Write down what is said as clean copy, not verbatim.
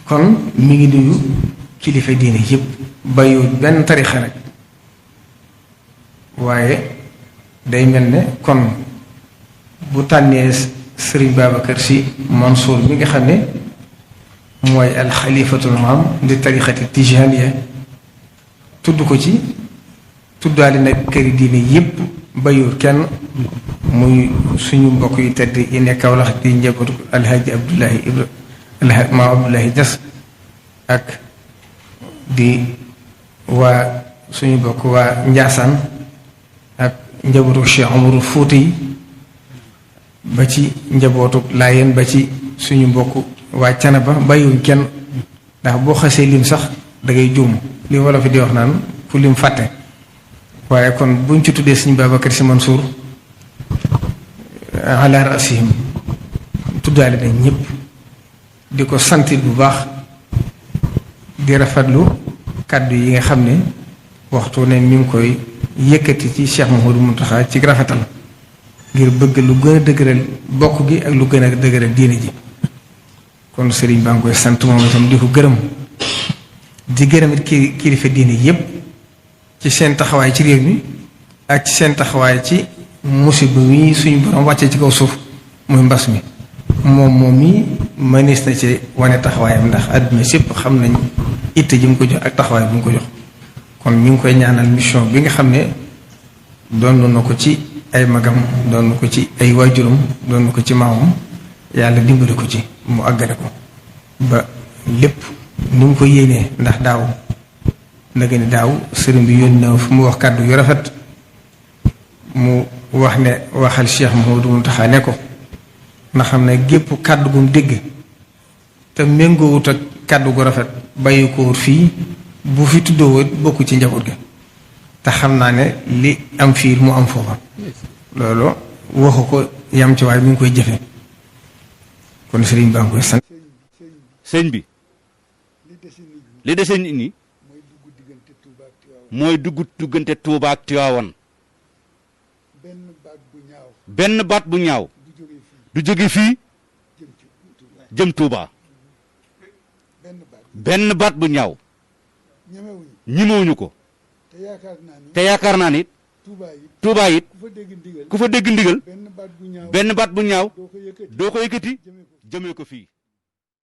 kon mi ngi nuyu kilifa diine yëpp bayu benn tarixa rek waaye day mel ne kon bu tànnee Sëriñ Babacar Sy Mansour mi nga xam ne mooy alxalifatul am di tarixati tijaniya tudd ko ci tuddaali nag këri diine yëpp bayur kenn muy suñu mbokk yu tedd yi nekk Kawlax di njabootu alhaji Abdoulahi maam Abdoulahi Niass ak di waa suñu mbokk waa Njaasaan ak njabootu Cheikh Omarou Fouti yi ba ci njabootu Laayeen ba ci suñu mbokk waa Canaba bàyyiwuñ kenn ndax boo xasee lim sax da ngay juum li wolof fi di wax naan ku lim fàtte waaye kon buñ ci tuddee Sëriñ Babacar Sy Mansour ala rasihim tuddaale nañ ñëpp di ko sant bu baax di rafetlu kàddu yi nga xam ne waxtu ne mi ngi koy yëkkati ci Cheikh Mouhamadou Mountakha ci rafetal ngir bëgg lu gën a dëgëral bokk gi ak lu gën a dëgëral diine ji kon sëriñ baa ngi koy sant moom itam di ko gërëm di gërëm it kilifa diine yépp ci seen taxawaay ci réew mi ak ci seen taxawaay ci musiba mi suñu borom wàccee ci kaw suuf muy mbas mi moom mi mënees na ci wane taxawaayam ndax àdduna sépp xam nañ itte ji mu ko jox ak taxawaay bi mu ko jox kon ñu ngi koy ñaanal mission bi nga xam ne doon na ko ci ay magam doon na ko ci ay waajuram doon na ko ci maamam yàlla dimbali ko ci mu àggale ko ba lépp ni mu ko yéenee ndax daaw nag ni daaw sëriñ bi yónni na fu mu wax kàddu yu rafet mu wax ne waxal Cheikh Mouhamadou Mountakha ne ko na xam ne gépp kàddu gum dégg te méngoowut ak kàddu gu rafet bàyyi ko fii bu fi tuddoo bokku ci njaboot gi te xam naa ne li am fii mu am foofa loolu waxu ko yam ci waaye mi ngi koy jëfe kon sëriñ baa ngi koy sant. sëñ bi li dese nit ñi mooy duggante Tuuba ak Tiwaawan benn baat bu ñaaw du jóge fii jëm Tuuba benn baat bu ñaaw ñimewuñu ko te yaakaar naa ni Tuuba it ku fa dégg ndigal benn baat bu ñaaw doo ko yëkkati jëmee ko fii